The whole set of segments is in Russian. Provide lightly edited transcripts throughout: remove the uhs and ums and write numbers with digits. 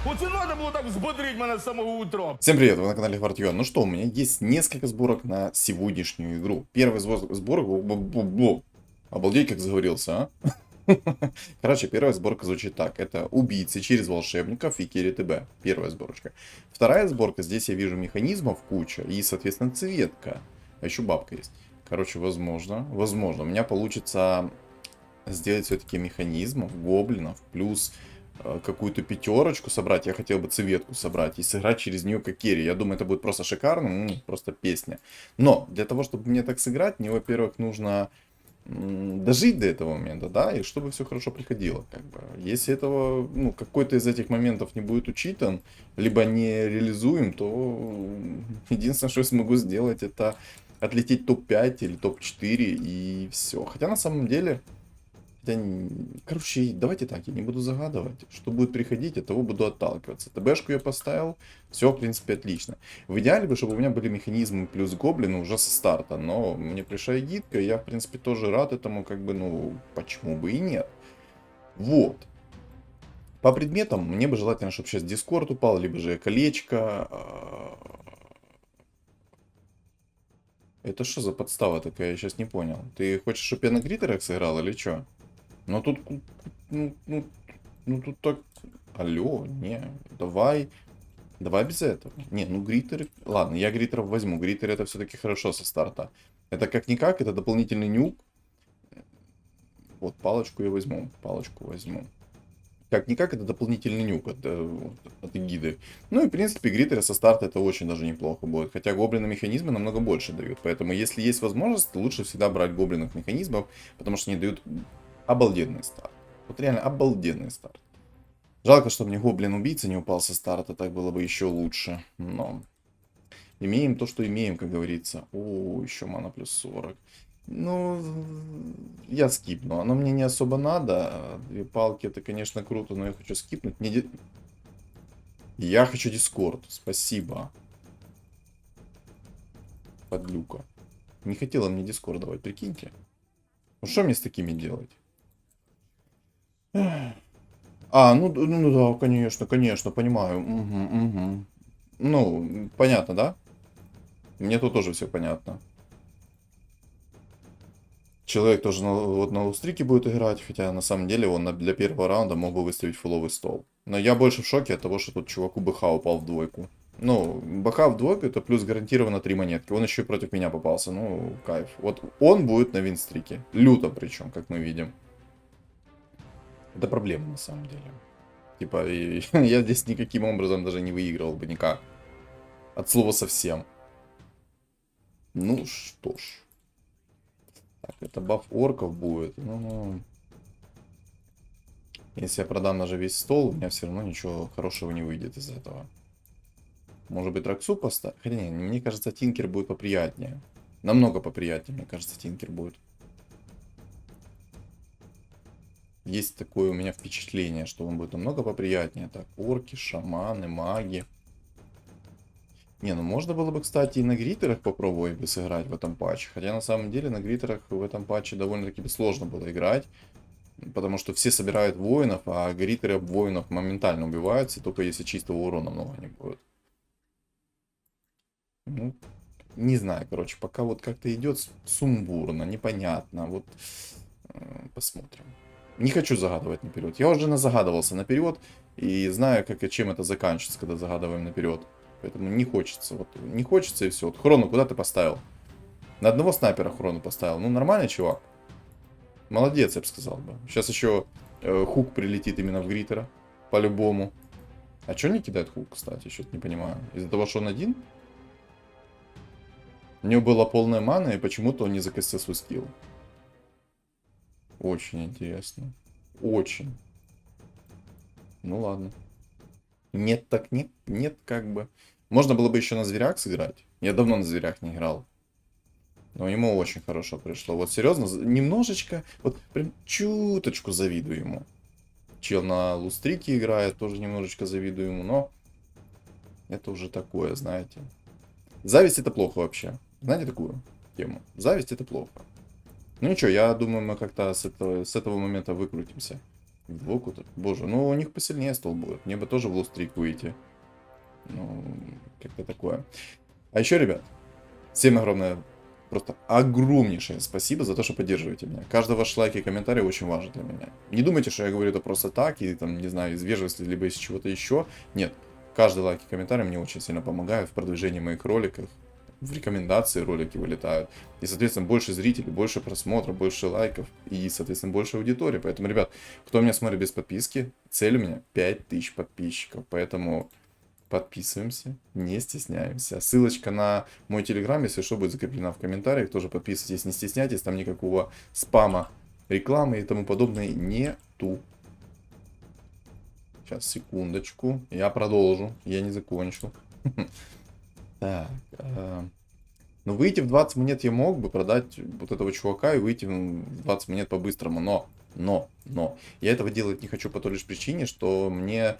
Вот и надо было так взбодрить меня с самого утра. Всем привет, вы на канале Хвартион. Ну что, у меня есть несколько сборок на сегодняшнюю игру. Первый сборок... Обалдеть, как заговорился, а? Короче, первая сборка звучит так. Это убийцы через волшебников и Керри ТБ. Первая сборочка. Вторая сборка, здесь я вижу механизмов куча и, соответственно, цветка. А еще бабка есть. Короче, возможно, у меня получится сделать все-таки механизмов, гоблинов, плюс какую-то пятерочку собрать. Я хотел бы цветку собрать и сыграть через нее как керри. Я думаю, это будет просто шикарно, просто песня. Но для того, чтобы мне так сыграть, мне, во-первых, нужно дожить до этого момента, да, и чтобы все хорошо приходило, как бы. Если этого, какой-то из этих моментов не будет учитан, либо не реализуем, то единственное, что я смогу сделать, это отлететь топ-5 или топ-4 и все. Хотя на самом деле, короче, давайте так, я не буду загадывать. Что будет приходить, от того буду отталкиваться. ТБшку я поставил, все, в принципе, отлично. В идеале бы, чтобы у меня были механизмы плюс гоблины уже со старта. Но мне пришла гидка, и я, в принципе, тоже рад этому, почему бы и нет. Вот. По предметам, мне бы желательно, чтобы сейчас Дискорд упал, либо же колечко. Это что за подстава такая, я сейчас не понял. Ты хочешь, чтобы я на гритерах сыграл или что? Но тут, тут так, алло, не, давай без этого. Не, гритеры, ладно, я гритеров возьму, гритеры это все-таки хорошо со старта. Это как-никак, это дополнительный нюк. Вот, палочку я возьму, Как-никак, это дополнительный нюк от эгиды. Ну и, в принципе, гритеры со старта это очень даже неплохо будет. Хотя гоблины механизмы намного больше дают. Поэтому, если есть возможность, лучше всегда брать гоблинов механизмов, потому что они дают обалденный старт. Вот реально обалденный старт. Жалко, что мне гоблин-убийца не упал со старта, так было бы еще лучше. Но имеем то, что имеем, как говорится. О, еще мана плюс 40. Ну, я скипну. Оно мне не особо надо. Две палки это, конечно, круто, но я хочу скипнуть. Я хочу дискорд. Спасибо. Подлюка. Не хотела мне дискорд давать, прикиньте. Ну что мне с такими делать? Ну да, конечно, понимаю. Угу. Ну, понятно, да? Мне тут тоже все понятно. Человек тоже на лустрике будет играть, хотя на самом деле он для первого раунда мог бы выставить фуловый стол. Но я больше в шоке от того, что тут чуваку БХ упал в двойку. Ну, БХ в двойку это плюс гарантированно 3 монетки. Он еще и против меня попался, ну, кайф. Вот он будет на винстрике. Люто причем, как мы видим. Это проблема на самом деле. Типа, я здесь никаким образом даже не выигрывал бы никак. От слова совсем. Ну что ж. Так, это баф орков будет. Ну. Если я продам даже весь стол, у меня все равно ничего хорошего не выйдет из этого. Может быть, Роксу поставить? Хотя не, мне кажется, Тинкер будет поприятнее. Намного поприятнее, мне кажется, Тинкер будет. Есть такое у меня впечатление, что он будет намного поприятнее. Так, орки, шаманы, маги. Не, ну можно было бы, кстати, и на гритерах попробовать бы сыграть в этом патче. Хотя на самом деле на гритерах в этом патче довольно-таки сложно было играть. Потому что все собирают воинов, а гритеры об воинов моментально убиваются, только если чистого урона много не будет. Ну, не знаю, короче, пока вот как-то идет сумбурно, непонятно. Вот посмотрим. Не хочу загадывать наперед. Я уже загадывался наперед и знаю, как и чем это заканчивается, когда загадываем наперед. Поэтому не хочется. Вот не хочется и все. Вот хрону куда ты поставил? На одного снайпера хрону поставил. Ну, нормальный чувак. Молодец, я бы сказал бы. Сейчас еще хук прилетит именно в гритера. По-любому. А что не кидает хук, кстати? Что-то не понимаю. Из-за того, что он один? У него была полная мана, и почему-то он не закостил свой скилл. Очень интересно. Очень. Ну ладно. Нет, так нет. Нет, как бы. Можно было бы еще на зверях сыграть. Я давно на зверях не играл. Но ему очень хорошо пришло. Вот серьезно, немножечко, вот прям чуточку завидую ему. Чел на лустрике играет, тоже немножечко завидую ему, но это уже такое, знаете. Зависть это плохо вообще. Знаете такую тему? Зависть это плохо. Ну ничего, я думаю, мы как-то с этого момента выкрутимся. В двойку -то. Боже, ну у них посильнее стол будет. Мне бы тоже в лустрик выйти. Ну, как-то такое. А еще, ребят, всем огромное, просто огромнейшее спасибо за то, что поддерживаете меня. Каждый ваш лайк и комментарий очень важен для меня. Не думайте, что я говорю это просто так, и там, не знаю, из вежливости, либо из чего-то еще. Нет, каждый лайк и комментарий мне очень сильно помогают в продвижении моих роликов. В рекомендации ролики вылетают. И, соответственно, больше зрителей, больше просмотров, больше лайков и, соответственно, больше аудитории. Поэтому, ребят, кто меня смотрит без подписки, цель у меня 5000 подписчиков. Поэтому подписываемся, не стесняемся. Ссылочка на мой телеграм, если что, будет закреплена в комментариях. Тоже подписывайтесь, не стесняйтесь. Там никакого спама, рекламы и тому подобное нету. Сейчас, секундочку. Я продолжу. Я не закончу. Так. Ну, выйти в 20 монет я мог бы продать вот этого чувака и выйти в 20 монет по-быстрому. Но. Я этого делать не хочу по той лишь причине, что мне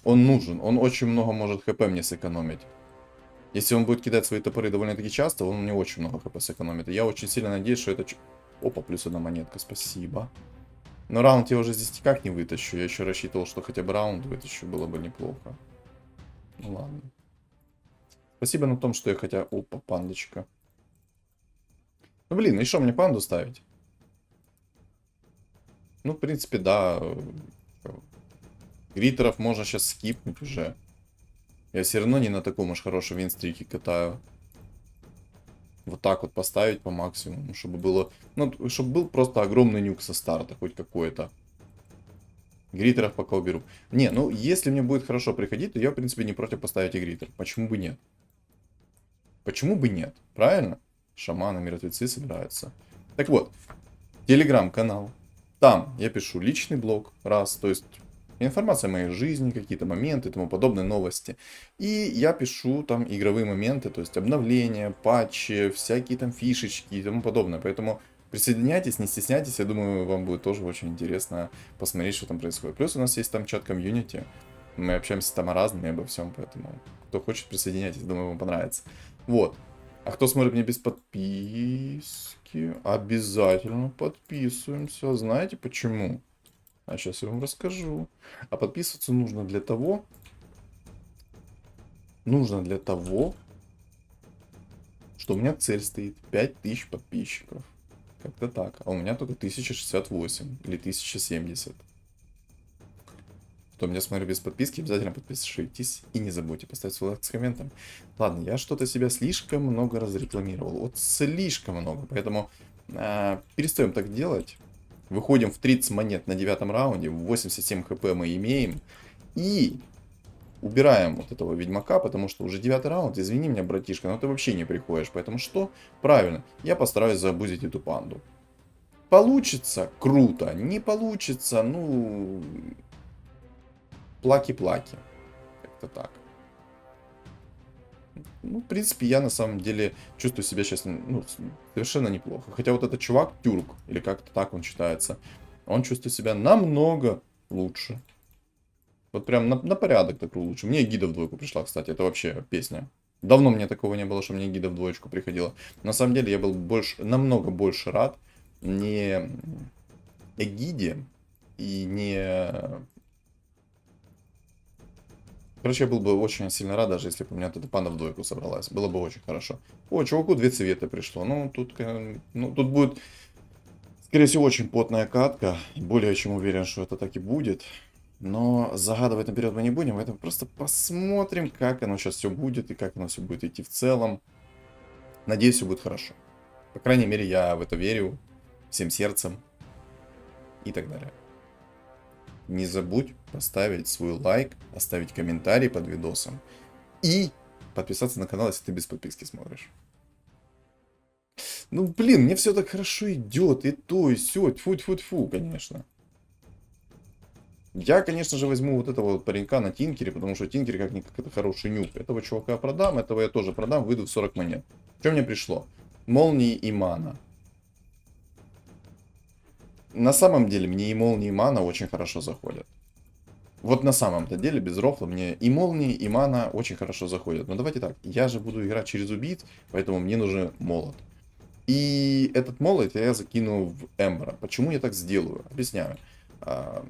он нужен. Он очень много может хп мне сэкономить. Если он будет кидать свои топоры довольно-таки часто, он мне очень много хп сэкономит. И я очень сильно надеюсь, что это... Опа, плюс одна монетка, спасибо. Но раунд я уже здесь никак не вытащу. Я еще рассчитывал, что хотя бы раунд вытащу, было бы неплохо. Ну ладно. Спасибо на том, что я хотя... Опа, пандочка. Ну блин, и что мне панду ставить? Ну, в принципе, да. Гритеров можно сейчас скипнуть уже. Я все равно не на таком уж хорошем винстрике катаю. Вот так вот поставить по максимуму, чтобы было... Ну, чтобы был просто огромный нюк со старта, хоть какой-то. Гритеров пока уберу. Не, ну, если мне будет хорошо приходить, то я, в принципе, не против поставить и гритер. Почему бы нет? Почему бы нет? Правильно? Шаманы, мертвецы собираются. Так вот, телеграм-канал. Там я пишу личный блог, раз, то есть... Информация о моей жизни, какие-то моменты и тому подобные новости. И я пишу там игровые моменты, то есть обновления, патчи, всякие там фишечки и тому подобное. Поэтому присоединяйтесь, не стесняйтесь. Я думаю, вам будет тоже очень интересно посмотреть, что там происходит. Плюс у нас есть там чат комьюнити. Мы общаемся там о разном и обо всем, поэтому кто хочет, присоединяйтесь. Думаю, вам понравится. Вот. А кто смотрит мне без подписки, обязательно подписываемся. Знаете почему? А сейчас я вам расскажу. А подписываться нужно для того... что у меня цель стоит 5000 подписчиков. Как-то так. А у меня только 1068 или 1070. Кто меня смотрит без подписки, обязательно подпишитесь. И не забудьте поставить свой лайк с комментом. Ладно, я что-то себя слишком много разрекламировал. Вот слишком много. Поэтому перестаем так делать. Выходим в 30 монет на 9 раунде, 87 хп мы имеем. И убираем вот этого ведьмака, потому что уже 9 раунд, извини меня, братишка, но ты вообще не приходишь. Поэтому что? Правильно, я постараюсь забузить эту панду. Получится? Круто. Не получится? Ну... Плаки-плаки. Как-то так. Ну, в принципе, я на самом деле чувствую себя сейчас совершенно неплохо. Хотя вот этот чувак, Тюрк, или как-то так он считается, он чувствует себя намного лучше. Вот прям на порядок так лучше. Мне гида в двойку пришла, кстати, это вообще песня. Давно мне такого не было, что мне гида в двоечку приходила. На самом деле я был намного больше рад не эгиде и не... Короче, я был бы очень сильно рад, даже если бы у меня эта панда в двойку собралась. Было бы очень хорошо. О, чуваку 2 цвета пришло. Ну, тут будет, скорее всего, очень потная катка. Более чем уверен, что это так и будет. Но загадывать наперед мы не будем. Поэтому просто посмотрим, как оно сейчас все будет и как оно все будет идти в целом. Надеюсь, все будет хорошо. По крайней мере, я в это верю всем сердцем и так далее. Не забудь поставить свой лайк, оставить комментарий под видосом и подписаться на канал, если ты без подписки смотришь. Ну, блин, мне все так хорошо идет, и то, и все, тьфу-тьфу-тьфу, конечно. Я, конечно же, возьму вот этого вот паренька на тинкере, потому что тинкер как-никак это хороший нюк. Этого чувака продам, этого я тоже продам, выйду в 40 монет. Что мне пришло? Молнии и мана. На самом деле, мне и молнии, и мана очень хорошо заходят. Вот на самом-то деле, без рофла, мне и молнии, и мана очень хорошо заходят. Но давайте так, я же буду играть через убийц, поэтому мне нужен молот. И этот молот я закину в Эмбера. Почему я так сделаю? Объясняю. А,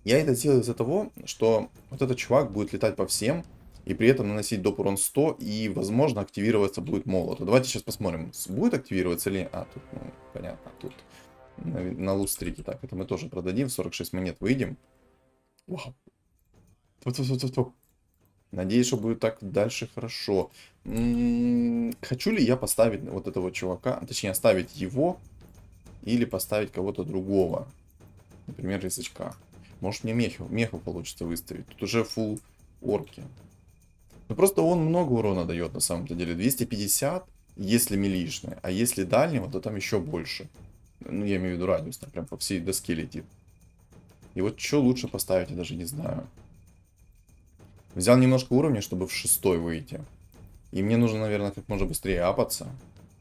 Я это сделаю из-за того, что вот этот чувак будет летать по всем, и при этом наносить доп. Урон 100, и, возможно, активироваться будет молот. Давайте сейчас посмотрим, будет активироваться или... А, тут, ну, понятно, тут на лустрике. Так, это мы тоже продадим, 46 монет выйдем. Вау. Тьфу-тьфу-тьфу-тьфу. Надеюсь, что будет так дальше хорошо. Хочу ли я поставить вот этого чувака, точнее, оставить его, или поставить кого-то другого? Например, язычка. Может, мне меху получится выставить. Тут уже фул орки. Ну, просто он много урона дает, на самом-то деле. 250, если милишный. А если дальнего, то там еще больше. Ну, я имею в виду радиус, там прям по всей доске летит. И вот что лучше поставить, я даже не знаю. Взял немножко уровня, чтобы в 6 выйти. И мне нужно, наверное, как можно быстрее апаться.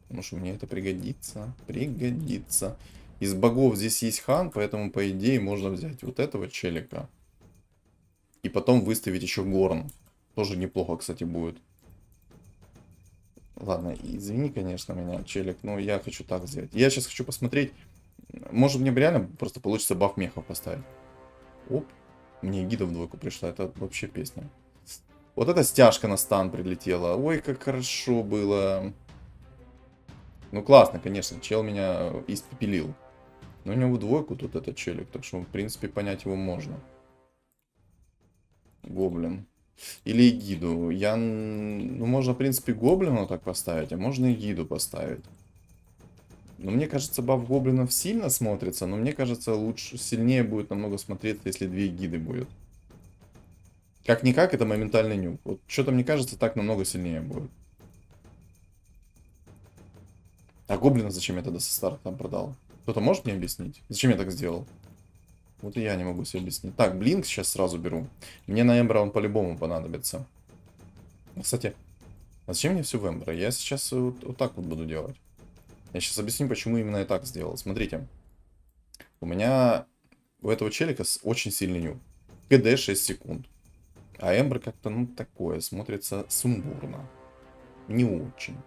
Потому что мне это пригодится. Пригодится. Из богов здесь есть хан, поэтому, по идее, можно взять вот этого челика. И потом выставить еще горн. Тоже неплохо, кстати, будет. Ладно, извини, конечно, меня, челик, но я хочу так сделать. Я сейчас хочу посмотреть. Может, мне реально просто получится баф мехов поставить. Оп. Мне гида в двойку пришла. Это вообще песня. Вот эта стяжка на стан прилетела. Ой, как хорошо было. Ну, классно, конечно. Чел меня испепелил. Но у него в двойку тут этот челик. Так что, в принципе, понять его можно. Гоблин. Или эгиду. Ну, можно, в принципе, гоблина так поставить, а можно эгиду поставить. Но мне кажется, баф гоблинов сильно смотрится, но мне кажется, лучше, сильнее будет намного смотреться, если 2 эгиды будет. Как-никак, это моментальный нюк. Вот что-то, мне кажется, так намного сильнее будет. А гоблина зачем я тогда со старта там продал? Кто-то может мне объяснить? Зачем я так сделал? Вот и я не могу себе объяснить. Так, блинк сейчас сразу беру. Мне на Эмбра он по-любому понадобится. Кстати, а зачем мне все в Эмбра? Я сейчас вот так вот буду делать. Я сейчас объясню, почему именно я так сделал. Смотрите. У меня у этого челика очень сильный нюк. КД 6 секунд. А Эмбр как-то, ну, такое, смотрится сумбурно. Не очень.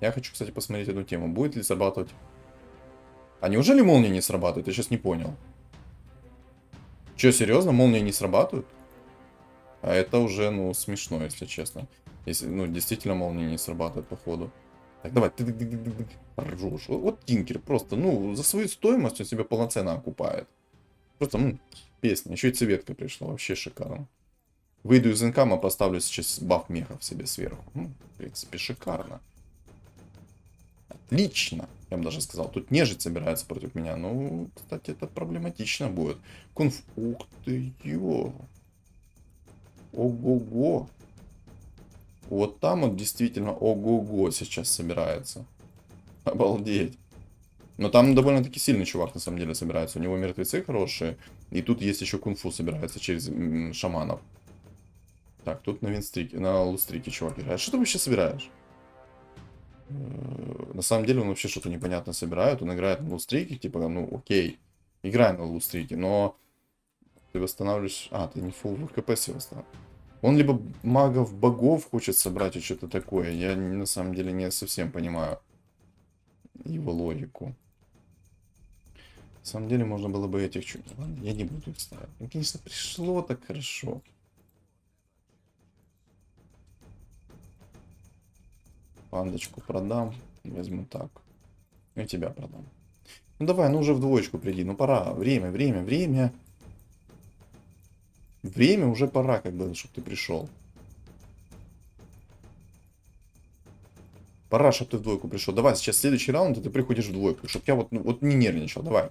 Я хочу, кстати, посмотреть одну тему. Будет ли срабатывать... А неужели молния не срабатывает? Я сейчас не понял. Че, серьезно? Молния не срабатывает? А это уже, ну, смешно, если честно. Если, ну, действительно молния не срабатывает, походу. Так, давай. Ржешь. Вот Тинкер просто, ну, за свою стоимость он себя полноценно окупает. Просто, песня. Еще и цветка пришла. Вообще шикарно. Выйду из инкама, поставлю сейчас баф мехов себе сверху. В принципе, шикарно. Отлично. Я бы даже сказал. Тут нежить собирается против меня. Ну, кстати, это проблематично будет. Ух ты, ё. Ого-го. Вот там вот действительно ого-го сейчас собирается. Обалдеть. Но там довольно-таки сильный чувак на самом деле собирается. У него мертвецы хорошие. И тут есть еще кунг-фу собирается через шаманов. Так, тут на винстрике, на лустрике чувак играет. Что ты вообще собираешь? На самом деле он вообще что-то непонятно собирает. Он играет на лустрике, типа, ну окей. Играй на лустрике, но ты восстанавливаешь... А, ты не фулл ВКП себе восстанавливаешь. Он либо магов богов хочет собрать, и что-то такое. Я на самом деле не совсем понимаю его логику. На самом деле можно было бы этих чуть... Ладно, я не буду их ставить. Ну, конечно, пришло так хорошо. Пандочку продам. Возьму так. И тебя продам. Ну давай, ну уже в двоечку приди. Ну пора. Время. Время уже пора, как бы, чтобы ты пришел. Пора, чтобы ты в двойку пришел. Давай, сейчас следующий раунд, и ты приходишь в двойку. Чтобы я вот, ну, вот не нервничал. Давай.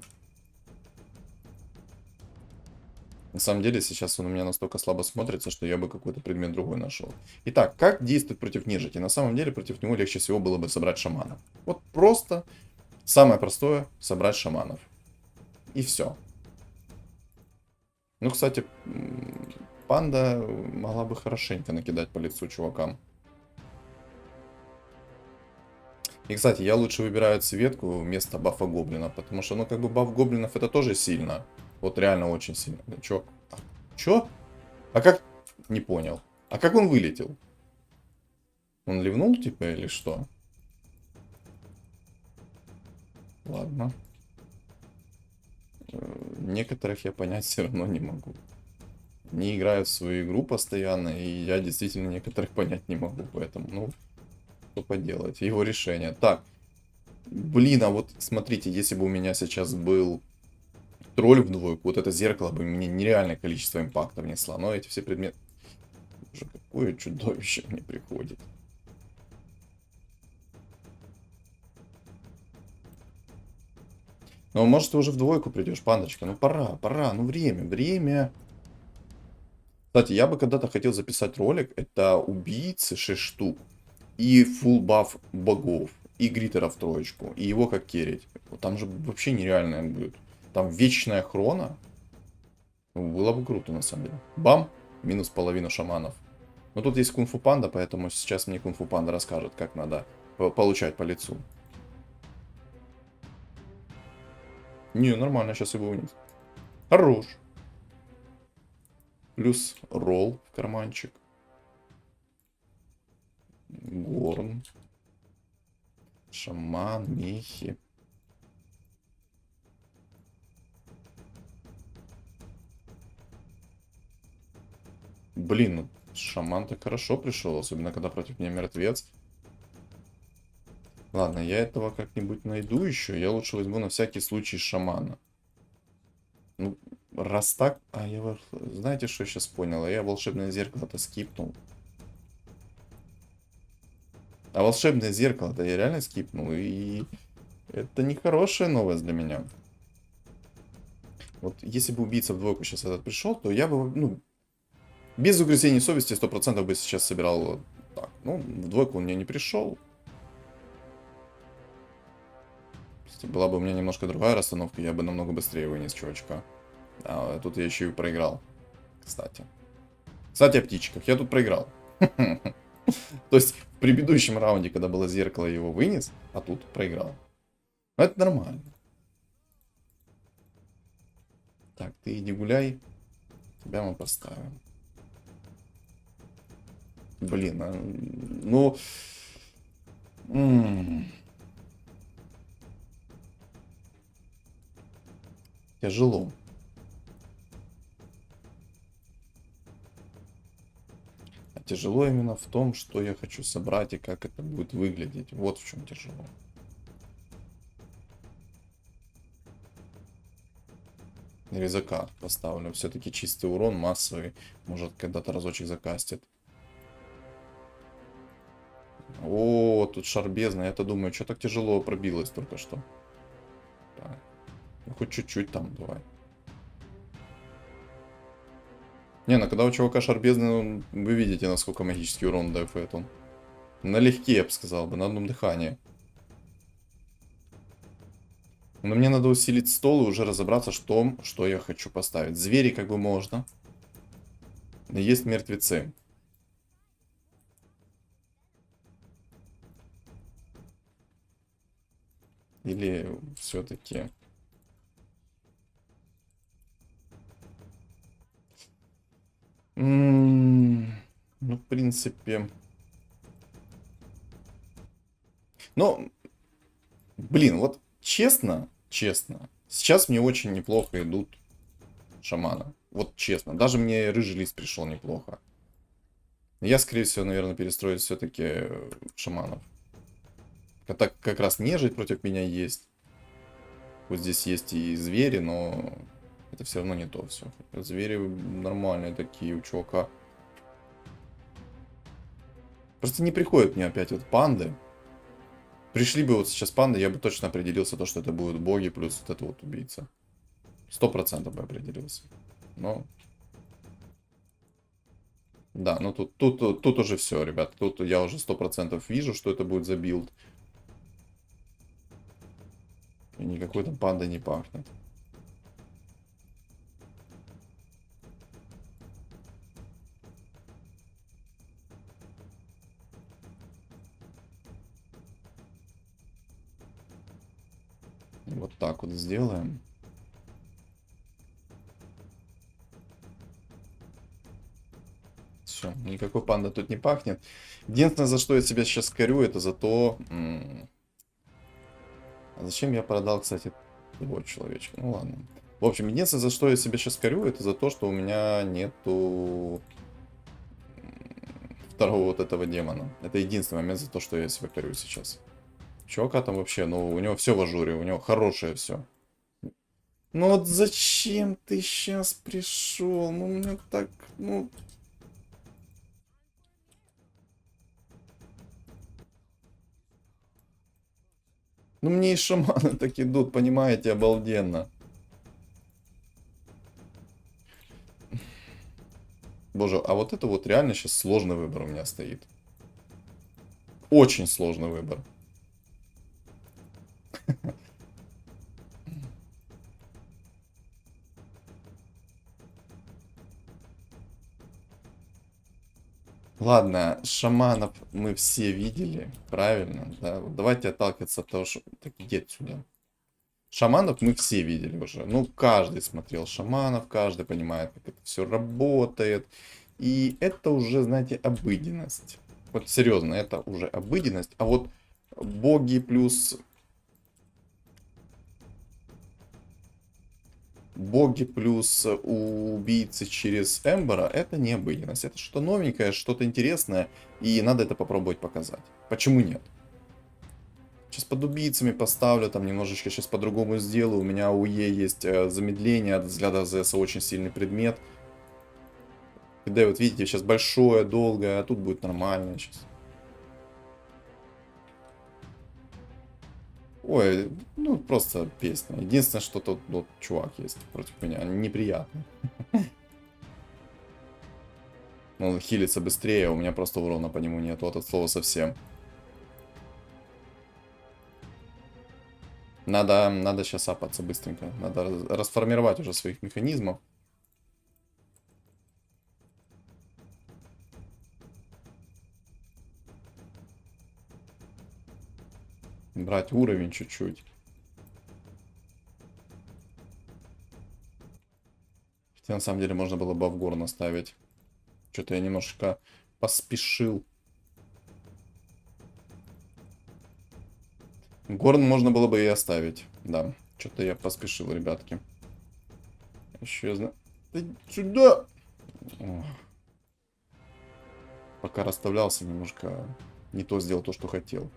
На самом деле, сейчас он у меня настолько слабо смотрится, что я бы какой-то предмет другой нашел. Итак, как действовать против нежити? На самом деле, против него легче всего было бы собрать шаманов. Вот просто самое простое — собрать шаманов. И все. Ну, кстати, панда могла бы хорошенько накидать по лицу чувакам. И, кстати, я лучше выбираю цветку вместо бафа гоблина, потому что, ну, как бы баф гоблинов это тоже сильно. Вот реально очень сильно. Чё? Чё? А как? Не понял. А как он вылетел? Он ливнул, типа, или что? Ладно. Некоторых я понять все равно не могу. Они играют в свою игру постоянно, и я действительно некоторых понять не могу. Поэтому, ну, что поделать. Его решение. Так. Блин, а вот смотрите, если бы у меня сейчас был тролль в двойку, вот это зеркало бы мне нереальное количество импакта внесло. Но эти все предметы... Боже, какое чудовище мне приходит. Ну, может, ты уже в двойку придешь, пандочка. Ну, пора. Ну, время. Кстати, я бы когда-то хотел записать ролик. Это убийцы 6 штук. И full баф богов. И гритера в троечку. И его как керить. Вот там же вообще нереальное будет. Там вечная хрона. Было бы круто, на самом деле. Бам! Минус половина шаманов. Но тут есть кунг-фу панда, поэтому сейчас мне кунг-фу панда расскажет, как надо получать по лицу. Не, нормально, сейчас его вниз. Хорош. Плюс ролл в карманчик. Горн. Шаман, мехи. Блин, ну шаман так хорошо пришел, особенно когда против меня мертвец. Ладно, я этого как-нибудь найду еще. Я лучше возьму на всякий случай шамана. Ну, раз так... А, я... Знаете, что я сейчас понял? Я волшебное зеркало-то скипнул. А волшебное зеркало-то я реально скипнул. И это нехорошая новость для меня. Вот если бы убийца в двойку сейчас этот пришел, то я бы, ну, без угрызений совести 100% бы сейчас собирал так. Ну, в двойку он мне не пришел. Если была бы у меня немножко другая расстановка, я бы намного быстрее вынес чувачка. А тут я еще и проиграл. Кстати. Кстати, о птичках. Я тут проиграл. То есть, в предыдущем раунде, когда было зеркало, его вынес, а тут проиграл. Но это нормально. Так, ты иди гуляй. Тебя мы поставим. Блин, а, ну... Тяжело. А тяжело именно в том, что я хочу собрать и как это будет выглядеть. Вот в чем тяжело. Резака поставлю. Все-таки чистый урон, массовый. Может, когда-то разочек закастит. О, тут шар бездны. Я-то думаю, что так тяжело пробилось только что. Так. Ну, хоть чуть-чуть там, давай. Не, ну когда у чувака шар бездны, ну, вы видите, насколько магический урон дает он. Налегке, я бы сказал бы, на одном дыхании. Но мне надо усилить стол и уже разобраться, что я хочу поставить. Звери как бы можно. Но есть мертвецы. Или все-таки... Ну, в принципе... Ну, блин, вот честно, сейчас мне очень неплохо идут шамана. Вот честно. Даже мне рыжий лист пришел неплохо. Я, скорее всего, наверное, перестроюсь все-таки шаманов. Так как раз нежить против меня есть. Вот здесь есть и звери, но это все равно не то все. Звери нормальные такие у чувака. Просто не приходят мне опять вот панды. Пришли бы вот сейчас панды, я бы точно определился, то, что это будут боги плюс вот это вот убийца. 100% бы определился. Но... Да, ну тут уже все, ребят. Тут я уже 100% вижу, что это будет за билд. И никакой там панда не пахнет. Вот так вот сделаем. Все, никакой панда тут не пахнет. Единственное, за что я себя сейчас корю, это за то... А зачем я продал, кстати, того человечка? Ну ладно. В общем, единственное, за что я себя сейчас корю, это за то, что у меня нету второго вот этого демона. Это единственный момент за то, что я себя корю сейчас. Чувака там вообще, ну, у него все в ажуре, у него хорошее все. Ну вот зачем ты сейчас пришел? Ну, мне так, ну... Ну, мне и шаманы так идут, понимаете, обалденно. Боже, а вот это вот реально сейчас сложный выбор у меня стоит. Очень сложный выбор. Ладно, шаманов мы все видели, правильно, да? Вот давайте отталкиваться от того, что... Так иди отсюда. Шаманов мы все видели уже. Ну, каждый смотрел шаманов, каждый понимает, как это все работает. И это уже, знаете, обыденность. Вот серьезно, это уже обыденность. А вот боги плюс... Боги плюс убийцы через Эмбера, это не обыденность. Это что-то новенькое, что-то интересное. И надо это попробовать показать. Почему нет? Сейчас под убийцами поставлю, там немножечко сейчас по-другому сделаю. У меня у Е есть замедление от взгляда ЗС, очень сильный предмет. Когда вот видите, сейчас большое, долгое, а тут будет нормально сейчас. Ой, ну просто песня. Единственное, что тут вот, чувак есть против меня, неприятный. Он хилится быстрее, а у меня просто урона по нему нет, вот от слова совсем. Надо сейчас апаться быстренько. Надо расформировать уже своих механизмов. Брать уровень чуть-чуть. Хотя на самом деле можно было бы в горн оставить. Что-то я немножко поспешил. Горн можно было бы и оставить. Да, что-то я поспешил, ребятки. Еще я знаю... Да сюда! Ох. Пока расставлялся, немножко не то сделал, то, что хотел.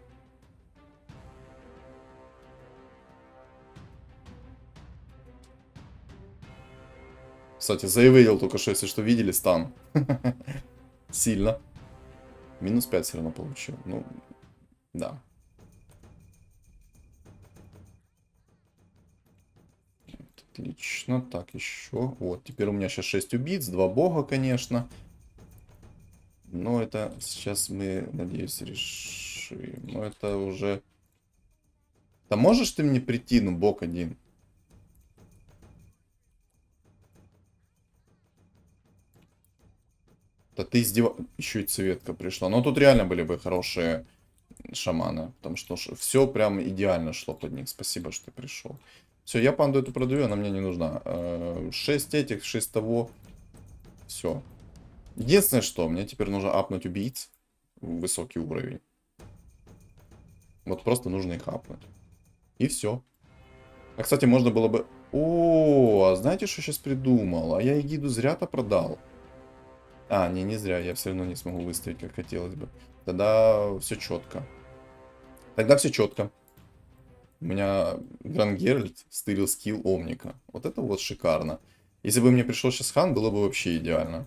Кстати, заявил только что, если что, видели, стан. Сильно. Минус 5 все равно получил. Ну, да. Отлично. Так, еще. Вот, теперь у меня сейчас 6 убийц, 2 бога, конечно. Но это сейчас мы, надеюсь, решим. Но это уже... Да можешь ты мне прийти, ну, бог один? Да ты еще и цветка пришла. Но тут реально были бы хорошие шаманы. Потому что все прям идеально шло под них. Спасибо, что ты пришел. Все, я панду эту продаю, она мне не нужна. 6 этих, 6 того. Все. Единственное, что мне теперь нужно апнуть убийц. Высокий уровень. Вот просто нужно их апнуть. И все. А, кстати, можно было бы... О, а знаете, что сейчас придумал? А я Эгиду зря-то продал. А, не зря, я все равно не смогу выставить, как хотелось бы. Тогда все четко. Тогда все четко. У меня Гранд Геральт стырил скилл Омника. Вот это вот шикарно. Если бы мне пришел сейчас хан, было бы вообще идеально.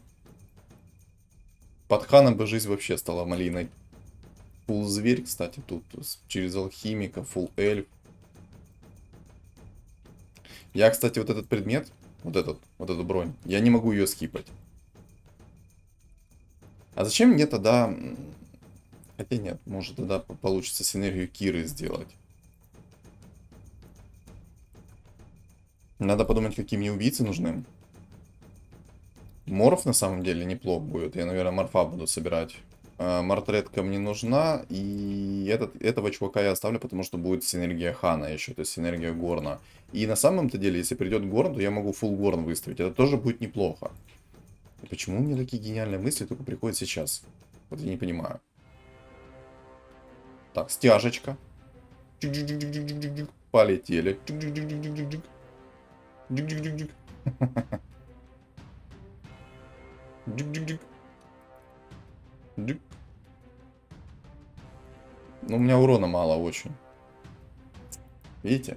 Под ханом бы жизнь вообще стала малиной. Фул зверь, кстати, тут через алхимика, фул эльф. Я, кстати, вот этот предмет, вот эту бронь, я не могу ее скипать. А зачем мне тогда... Хотя нет, может тогда получится синергию Киры сделать. Надо подумать, какие мне убийцы нужны. Морф на самом деле неплохо будет. Я, наверное, морфа буду собирать. Мартретка мне нужна. И этого чувака я оставлю, потому что будет синергия Хана еще. То есть синергия Горна. И на самом-то деле, если придет Горн, то я могу фулл Горн выставить. Это тоже будет неплохо. И почему мне такие гениальные мысли только приходят сейчас? Вот я не понимаю. Так, стяжечка. Полетели. Джик-джик-джик-джик-джик. Джик-джик-джик-джик. Джик-джик-джик. Джик. Ну, у меня урона мало очень. Видите?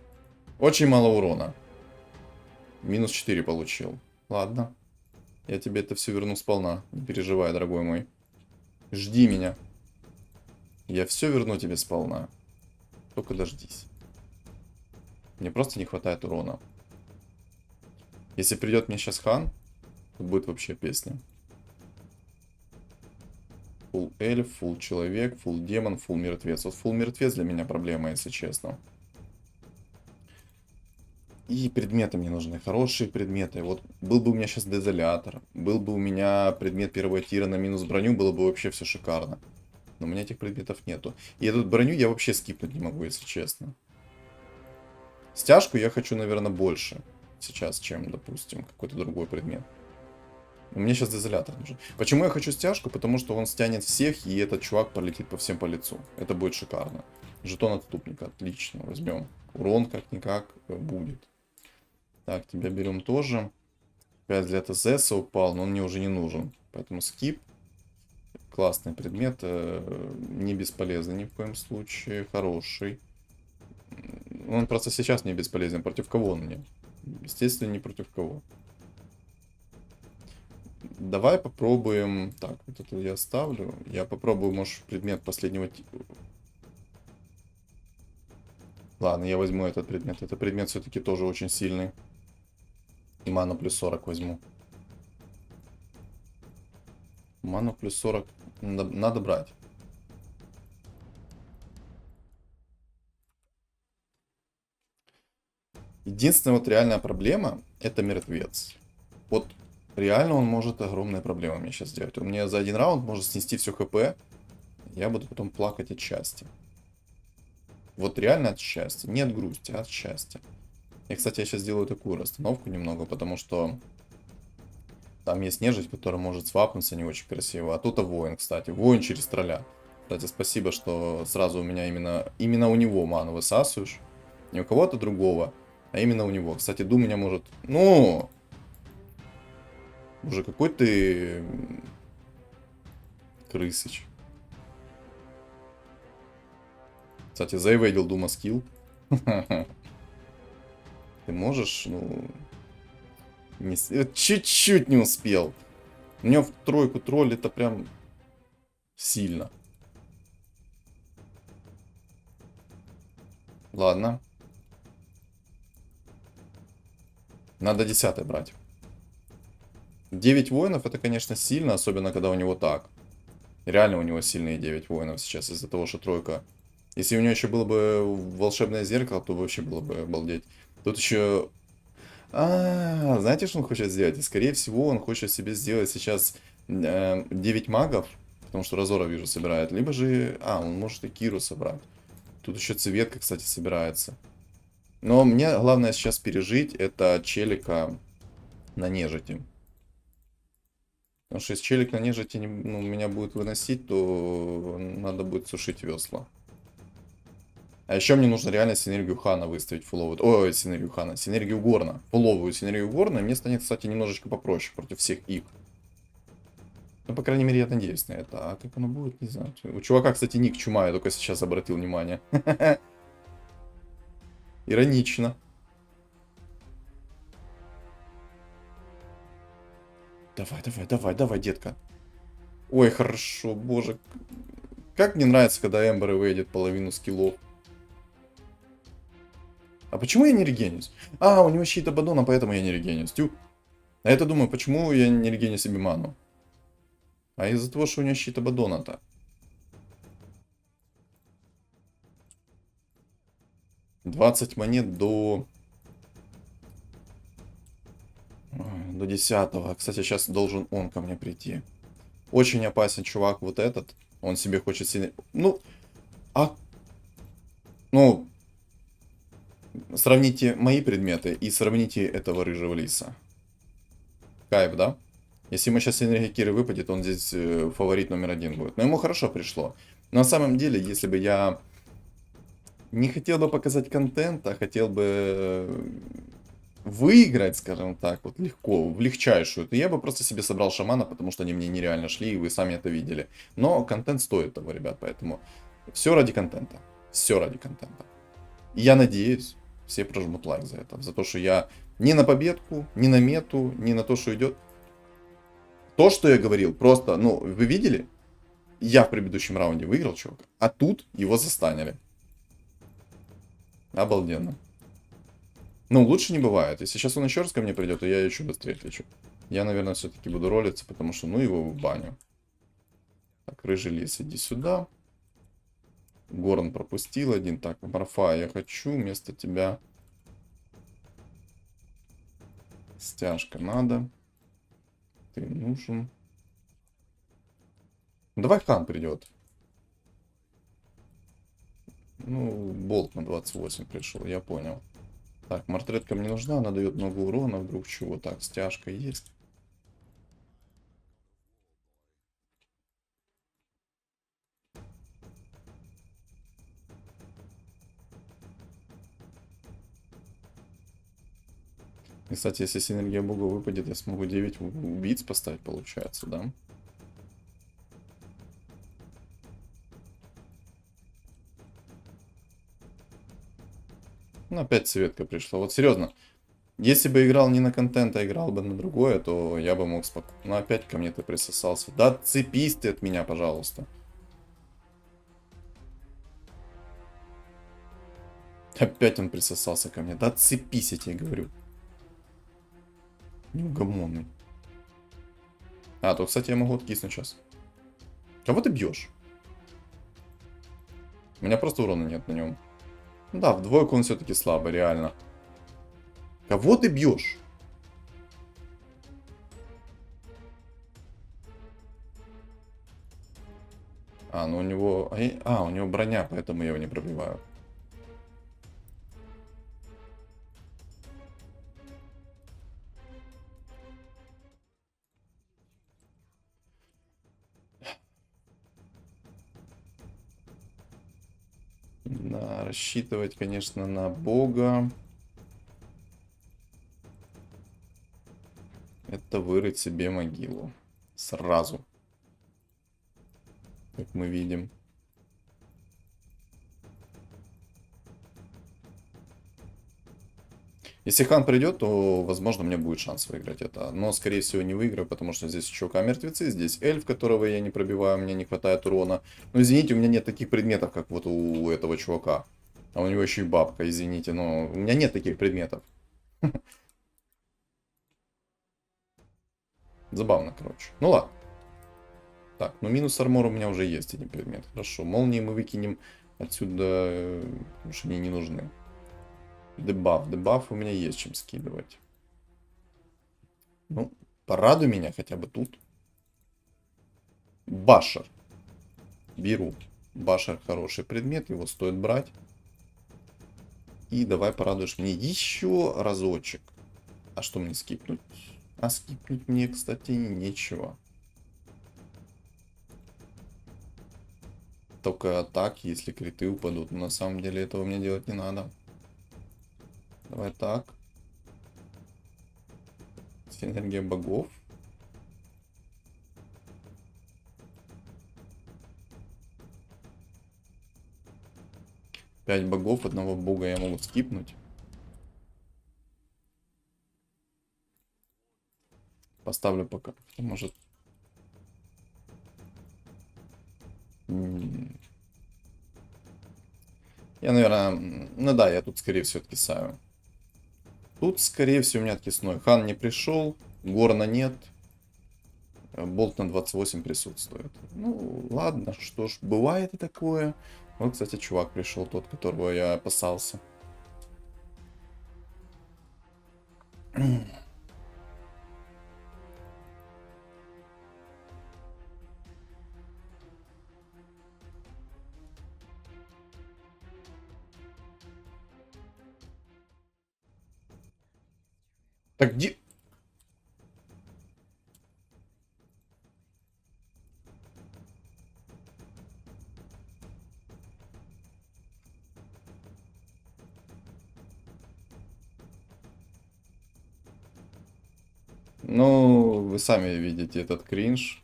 Очень мало урона. Минус 4 получил. Ладно. Я тебе это все верну сполна. Не переживай, дорогой мой. Жди меня. Я все верну тебе сполна. Только дождись. Мне просто не хватает урона. Если придет мне сейчас хан, то будет вообще песня. Фулл эльф, фулл человек, фулл демон, фулл мертвец. Вот фулл мертвец для меня проблема, если честно. И предметы мне нужны, хорошие предметы. Вот был бы у меня сейчас дезолятор, был бы у меня предмет первого тира на минус броню, было бы вообще все шикарно. Но у меня этих предметов нету. И эту броню я вообще скипнуть не могу, если честно. Стяжку я хочу, наверное, больше сейчас, чем, допустим, какой-то другой предмет. Мне сейчас дезолятор нужен. Почему я хочу стяжку? Потому что он стянет всех, и этот чувак полетит по всем по лицу. Это будет шикарно. Жетон отступника, отлично, возьмем. Урон как-никак будет. Так, тебя берем тоже. 5 для ТЗС упал, но он мне уже не нужен. Поэтому скип. Классный предмет. Не бесполезный ни в коем случае. Хороший. Он просто сейчас не бесполезен. Против кого он мне? Естественно, не против кого. Давай попробуем... Так, вот это я оставлю. Я попробую, может, предмет последнего типа. Ладно, я возьму этот предмет. Этот предмет все-таки тоже очень сильный. И ману плюс 40 возьму. Ману плюс 40 надо брать. Единственная вот реальная проблема — это мертвец. Вот реально он может огромные проблемы мне сейчас сделать. Он мне за один раунд может снести все хп. Я буду потом плакать от счастья. Вот реально от счастья. Не от грусти, а от счастья. И, кстати, я сейчас сделаю такую расстановку немного, потому что там есть нежить, которая может свапнуться не очень красиво. А тут воин, кстати. Воин через тролля. Кстати, спасибо, что сразу у меня именно у него ману высасываешь. Не у кого-то другого, а именно у него. Кстати, Ду меня может... Ну! Уже какой ты... Крысыч. Кстати, заэвейдил Дума скилл. Ты можешь, ну... Чуть-чуть не успел. У него в тройку тролль это прям сильно. Ладно. Надо 10 брать. 9 воинов это, конечно, сильно, особенно когда у него так. Реально у него сильные 9 воинов сейчас из-за того, что тройка. Если у него еще было бы волшебное зеркало, то вообще было бы обалдеть. Тут еще... знаете, что он хочет сделать? И, скорее всего, он хочет себе сделать сейчас 9 магов, потому что Разора, вижу, собирает. Либо же... он может и Киру собрать. Тут еще цветка, кстати, собирается. Но мне главное сейчас пережить это челика на нежити. Потому что если челик на нежити меня будет выносить, то надо будет сушить весла. А еще мне нужно реально синергию Хана выставить фуловую. Ой, синергию Хана. Синергию Горна. Фуловую синергию Горна. И мне станет, кстати, немножечко попроще против всех их. Ну, по крайней мере, я надеюсь на это. А как оно будет, не знаю. У чувака, кстати, ник Чума. Я только сейчас обратил внимание. Иронично. Давай, детка. Ой, хорошо, боже. Как мне нравится, когда Эмбер выйдет половину скиллов. А почему я не регенюсь? У него щит Абадона, поэтому я не регенюсь. Тю. А я-то думаю, почему я не регеню себе ману? А из-за того, что у него щит Абадона-то. $20 монет до 10-го. Кстати, сейчас должен он ко мне прийти. Очень опасен чувак вот этот. Он себе хочет сильно... Сравните мои предметы и сравните этого рыжего лиса. Кайф, да? Если ему сейчас энергия Киры выпадет, он здесь фаворит номер 1 будет. Но ему хорошо пришло. Но на самом деле, если бы я не хотел бы показать контент, а хотел бы выиграть, скажем так, вот легко, в легчайшую, то я бы просто себе собрал шамана, потому что они мне нереально шли, и вы сами это видели. Но контент стоит того, ребят, поэтому все ради контента. Все ради контента. И я надеюсь, все прожмут лайк за это. За то, что я ни на победку, ни на мету, ни на то, что идет. То, что я говорил, просто, ну, вы видели? Я в предыдущем раунде выиграл чувака, а тут его застанили. Обалденно. Ну, лучше не бывает. Если сейчас он еще раз ко мне придет, то я еще быстрее отлечу. Я, наверное, все-таки буду ролиться, потому что, ну, его в баню. Так, рыжий лис, иди сюда. Горн пропустил один. Так, Марфа, я хочу вместо тебя. Стяжка надо. Ты нужен. Давай хан придет. Ну, болт на 28 пришел, я понял. Так, мартретка мне нужна, она дает много урона, вдруг чего. Так, стяжка есть. И, кстати, если синергия бога выпадет, я смогу 9 убийц поставить, получается, да? Ну, опять Светка пришла. Вот серьезно, если бы играл не на контент, а играл бы на другое, то я бы мог спокойно... Но опять ко мне ты присосался. Да цепись ты от меня, пожалуйста. Опять он присосался ко мне. Да цепись, я тебе говорю. Неугомонный. А, то, кстати, я могу откиснуть сейчас. Кого ты бьешь? У меня просто урона нет на нем. Да, в двойку он все-таки слабый, реально. Кого ты бьешь? А, ну у него... у него броня, поэтому я его не пробиваю. Да, рассчитывать, конечно, на бога. Это вырыть себе могилу. Сразу. Как мы видим. Если хан придет, то, возможно, мне будет шанс выиграть это. Но, скорее всего, не выиграю, потому что здесь чувака мертвецы, здесь эльф, которого я не пробиваю, мне не хватает урона. Ну, извините, у меня нет таких предметов, как вот у этого чувака. А у него еще и бабка, извините, но у меня нет таких предметов. Забавно, короче. Ну ладно. Так, ну минус армор у меня уже есть один предмет. Хорошо, молнии мы выкинем отсюда, потому что они не нужны. Дебаф. Дебаф у меня есть чем скидывать. Ну, порадуй меня хотя бы тут. Башер. Беру. Башер хороший предмет, его стоит брать. И давай порадуешь меня еще разочек. А что мне скипнуть? А скипнуть мне, кстати, нечего. Только так, если криты упадут. Но на самом деле этого мне делать не надо. Давай так. Синергия богов. Пять богов, одного бога я могу скипнуть. Поставлю пока. Может... Я, наверное... Ну да, я тут, скорее всего, откисаю. Тут, скорее всего, у меня откисной. Хан не пришел. Горна нет. Болт на 28 присутствует. Ну, ладно, что ж, бывает и такое. Вот, кстати, чувак пришел, тот, которого я опасался. Так, где... Ну, вы сами видите этот кринж.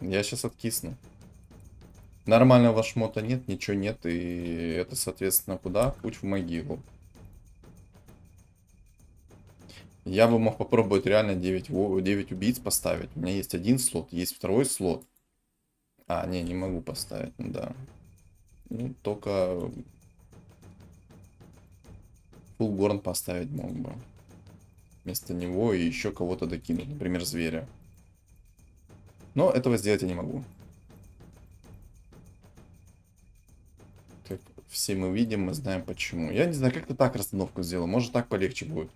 Я сейчас откисну. Нормального шмота нет, ничего нет, и это, соответственно, куда? Путь в могилу. Я бы мог попробовать реально 9 убийц поставить. У меня есть один слот, есть второй слот. А, не могу поставить, ну да. Ну, только Фулгорн поставить мог бы. Вместо него и еще кого-то докинуть, например, зверя. Но этого сделать я не могу. Как все мы видим, мы знаем почему. Я не знаю, как ты так расстановку сделал. Может, так полегче будет.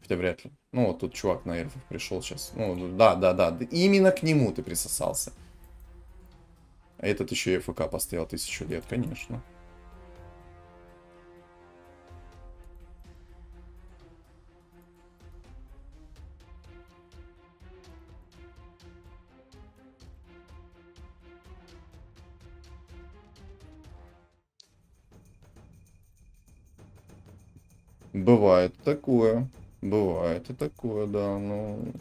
Хотя вряд ли. Ну, вот тут чувак на эльфов пришел сейчас. Ну, да. Именно к нему ты присосался. А этот еще и ФК постоял 1000 лет, конечно. Бывает такое. Бывает и такое, да. Ну,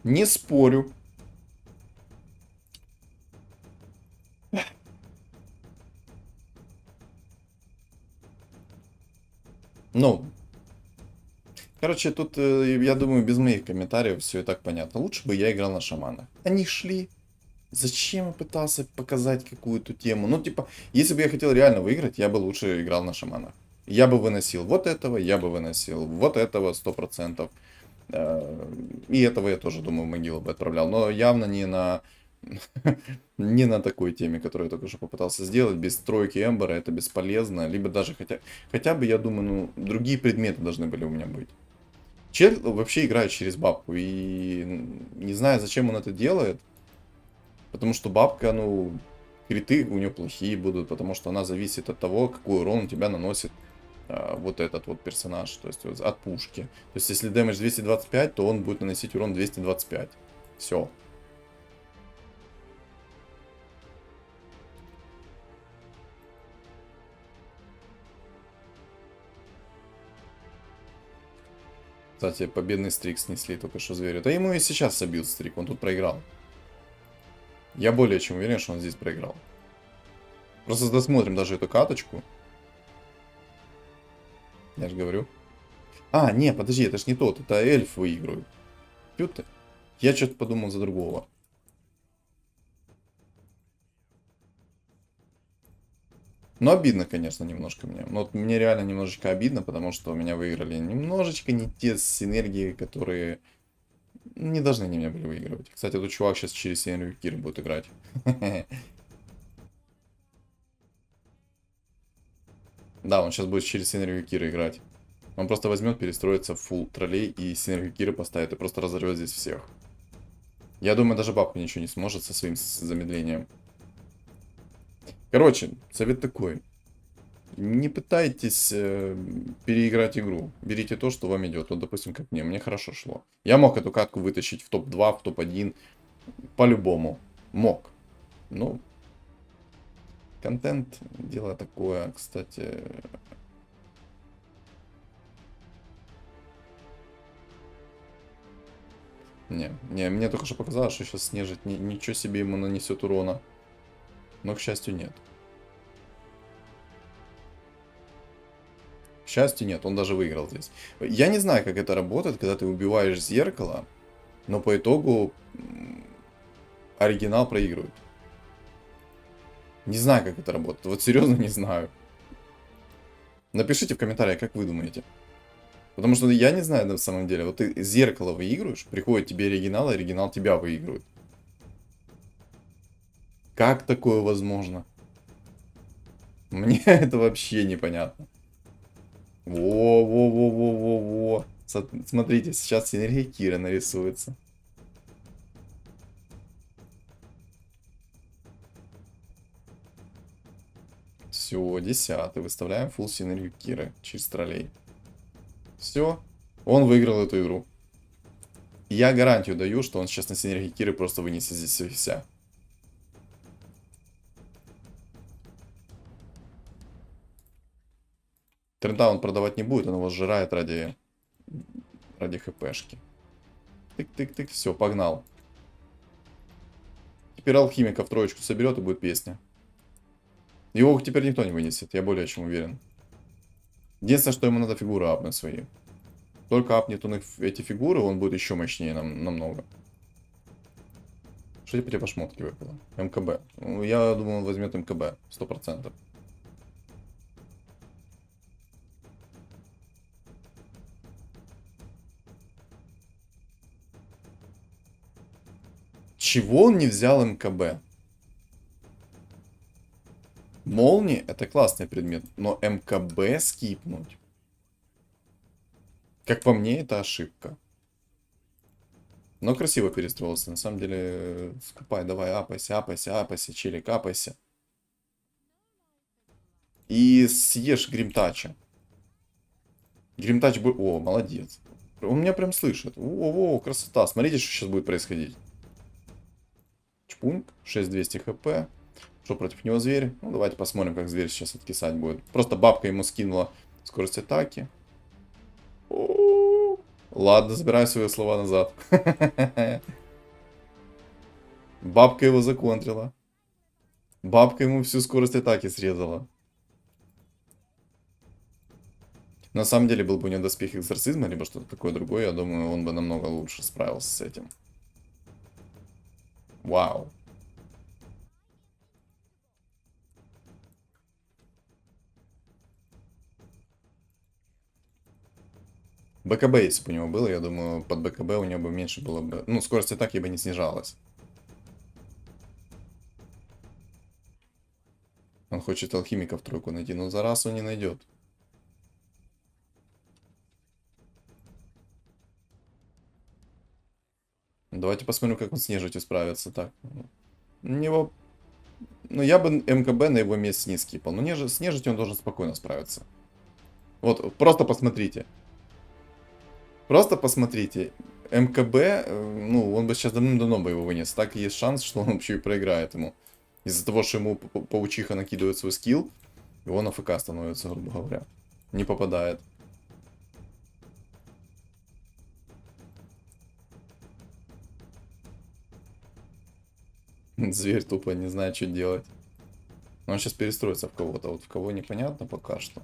не спорю. Ну, короче, тут, я думаю, без моих комментариев все и так понятно. Лучше бы я играл на шаманах. Они шли. Зачем я пытался показать какую-то тему? Ну, типа, если бы я хотел реально выиграть, я бы лучше играл на шаманах. Я бы выносил вот этого, я бы выносил вот этого 100%. И этого я тоже, думаю, в могилу бы отправлял. Но явно не на не на такой теме, которую я только что попытался сделать. Без тройки Эмбера это бесполезно. Либо даже хотя бы, я думаю, ну, другие предметы должны были у меня быть. Чел вообще играет через бабку. И не знаю, зачем он это делает. Потому что бабка, ну, криты у нее плохие будут. Потому что она зависит от того, какой урон у тебя наносит вот этот вот персонаж. То есть вот, от пушки. То есть если дэмэдж 225, то он будет наносить урон 225. Все. Кстати, победный стрик снесли только что зверю. Да ему и сейчас собил стрик, он тут проиграл. Я более чем уверен, что он здесь проиграл. Просто досмотрим даже эту каточку. Я же говорю. А, не, подожди, это ж не тот, это эльф выигрывает. Чё ты? Я что-то подумал за другого. Но обидно, конечно, немножко мне. Но вот мне реально немножечко обидно, потому что у меня выиграли немножечко не те синергии, которые не должны они меня были выигрывать. Кстати, тут чувак сейчас через синергию Киры будет играть. Да, он сейчас будет через синергию Киры играть. Он просто возьмет, перестроится в фулл троллей и синергию Киры поставит и просто разорвет здесь всех. Я думаю, даже бабка ничего не сможет со своим замедлением. Короче, совет такой. Не пытайтесь переиграть игру. Берите то, что вам идет. Вот, допустим, как мне. Мне хорошо шло. Я мог эту катку вытащить в топ-2, в топ-1. По-любому. Мог. Ну, контент, дело такое, кстати. Не, мне только что показалось, что сейчас снежить ничего себе ему нанесет урона. Но, к счастью, нет. К счастью, нет, он даже выиграл здесь. Я не знаю, как это работает, когда ты убиваешь зеркало, но по итогу оригинал проигрывает. Не знаю, как это работает. Вот серьезно не знаю. Напишите в комментариях, как вы думаете. Потому что я не знаю на самом деле. Вот ты зеркало выигрываешь, приходит тебе оригинал, и оригинал тебя выигрывает. Как такое возможно? Мне это вообще непонятно. Во-во-во-во-во-во. Смотрите, сейчас синергия Кира нарисуется. Все, 10-й. Выставляем full синергию Киры через троллей. Все. Он выиграл эту игру. Я гарантию даю, что он сейчас на синергии Киры просто вынесет здесь вся. Тренда он продавать не будет, он его сжирает ради хпшки. Тык-тык-тык, все, погнал. Теперь алхимика в троечку соберет и будет песня. Его теперь никто не вынесет, я более чем уверен. Единственное, что ему надо фигуры апнуть свои. Только апнет он эти фигуры, он будет еще мощнее намного. Что теперь по шмотке выпало? МКБ. Ну, я думаю, он возьмет МКБ. 100%. Чего он не взял МКБ? Молнии это классный предмет, но МКБ скипнуть. Как по мне, это ошибка. Но красиво перестроился. На самом деле, скупай, давай, апайся, апайся, апайся, челик, апайся. И съешь гримтача. Гримтач будет... О, молодец. Он меня прям слышит. О, красота. Смотрите, что сейчас будет происходить. Чпуньк, 6200 хп. Что против него зверь? Ну, давайте посмотрим, как зверь сейчас откисать будет. Просто бабка ему скинула скорость атаки. Ладно, забираю свои слова назад. Бабка его законтрила. Бабка ему всю скорость атаки срезала. На самом деле, был бы у него доспех экзорцизма, либо что-то такое другое, я думаю, он бы намного лучше справился с этим. Вау. БКБ, если бы у него было, я думаю, под БКБ у него бы меньше было бы... Ну, скорость атаки бы не снижалась. Он хочет алхимика в тройку найти, но за раз он не найдет. Давайте посмотрим, как он с нежитью справится. Так, у него... Ну, я бы МКБ на его месте не скипал. Но с нежитью он должен спокойно справиться. Вот, просто посмотрите. Просто посмотрите. МКБ, ну, он бы сейчас давным-давно бы его вынес. Так есть шанс, что он вообще и проиграет ему. Из-за того, что ему паучиха накидывает свой скилл, и он АФК становится, грубо говоря. Не попадает. Зверь тупо не знает, что делать. Но он сейчас перестроится в кого-то. Вот в кого непонятно пока что.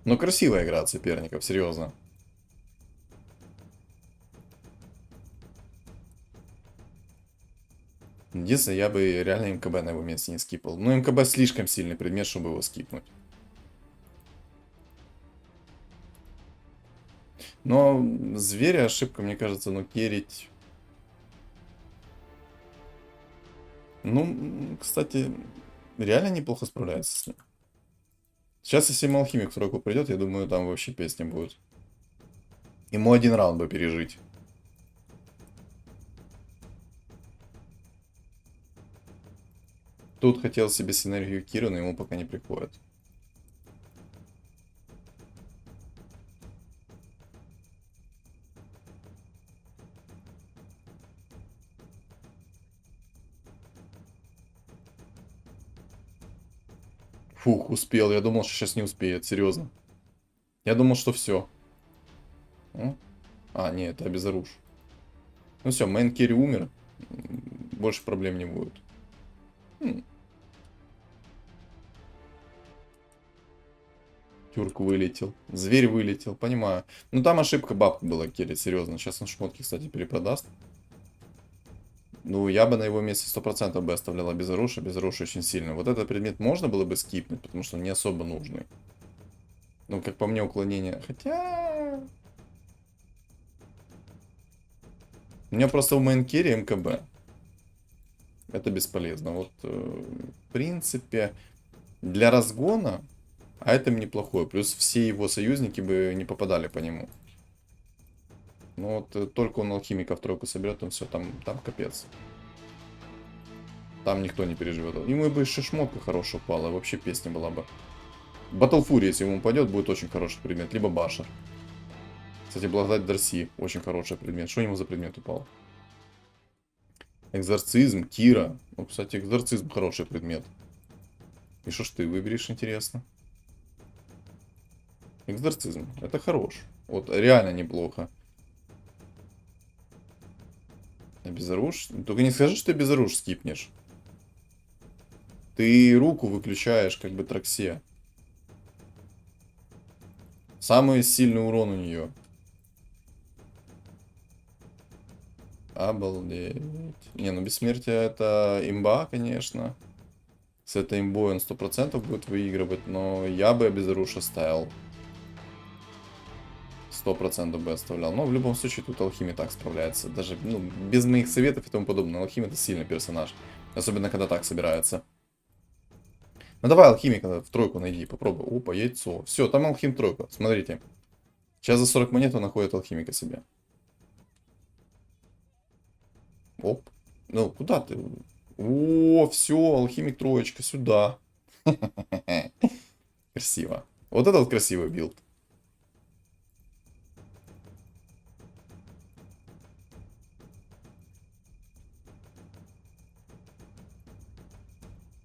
Но красивая игра от соперников, серьезно. Единственное, я бы реально МКБ на его месте не скипал. Но МКБ слишком сильный предмет, чтобы его скипнуть. Но зверя ошибка, мне кажется, ну керить... Ну, кстати, реально неплохо справляется с ним. Сейчас, если ему алхимик в тройку придет, я думаю, там вообще песня будет. Ему один раунд бы пережить. Тут хотел себе синергию Киру, но ему пока не приходит. Фух, успел. Я думал, что сейчас не успеет, серьезно. Я думал, что все. А, нет, это обезоруж. Ну все, мейн керри умер. Больше проблем не будет. Тюрк вылетел. Зверь вылетел, понимаю. Ну там ошибка бабка была керри, серьезно. Сейчас он шмотки, кстати, перепродаст. Ну, я бы на его месте 100% бы оставлял обезоруш. Обезоруш очень сильно. Вот этот предмет можно было бы скипнуть, потому что он не особо нужный. Ну, как по мне, уклонение. Хотя... У меня просто в мейн-керри МКБ. Это бесполезно. Вот, в принципе, для разгона... А это неплохой. Плюс все его союзники бы не попадали по нему. Ну вот только он алхимика в тройку соберет, он все, там капец. Там никто не переживет. Ему бы еще шмотка хорошая упала, вообще песня была бы. Батл Фури, если ему упадет, будет очень хороший предмет. Либо Башер. Кстати, благодать Дарси, очень хороший предмет. Что ему за предмет упал? Экзорцизм, Кира. Ну, кстати, экзорцизм хороший предмет. И что ж ты выберешь, интересно? Экзорцизм. Это хорош. Вот реально неплохо. А безоруж? Только не скажи, что ты безоруж скипнешь. Ты руку выключаешь, как бы Траксе. Самый сильный урон у нее. Обалдеть. Не, ну бессмертие это имба, конечно. С этой имбой он 100% будет выигрывать, но я бы безоруж оставил. 100% бы оставлял. Но в любом случае тут Алхимия так справляется. Даже ну, без моих советов и тому подобное. Алхимия это сильный персонаж. Особенно когда так собирается. Ну давай Алхимика в тройку найди, попробуй. Опа, яйцо. Все, там Алхим тройка. Смотрите. Сейчас за 40 монет он находит Алхимика себе. Оп. Ну, куда ты? О, все, Алхимик троечка, сюда. Красиво. Вот это вот красивый билд.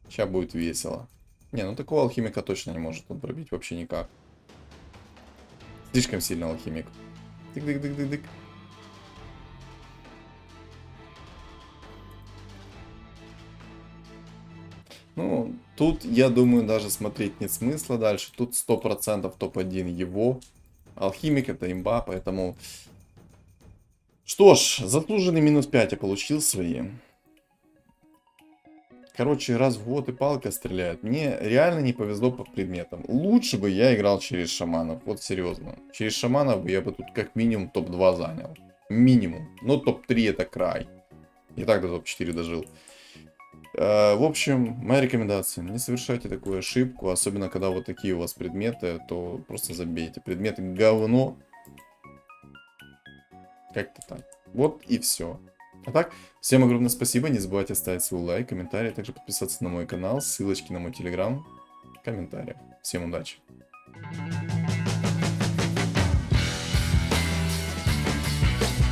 Сейчас будет весело. Не, ну такого алхимика точно не может он пробить вообще никак. Слишком сильный алхимик. Тык-тык-тык-тык-тык. Ну, тут, я думаю, даже смотреть нет смысла дальше. Тут 100% топ-1 его. Алхимик это имба, поэтому... Что ж, заслуженный минус 5 я получил свои. Короче, раз в год и палка стреляет. Мне реально не повезло по предметам. Лучше бы я играл через шаманов. Вот серьезно. Через шаманов я бы тут как минимум топ-2 занял. Минимум. Но топ-3 это край. И так до топ-4 дожил. В общем, моя рекомендация. Не совершайте такую ошибку. Особенно, когда вот такие у вас предметы, то просто забейте. Предметы говно. Как-то так. Вот и все. А так, всем огромное спасибо. Не забывайте ставить свой лайк, комментарий. Также подписаться на мой канал. Ссылочки на мой телеграм в комментариях. Всем удачи.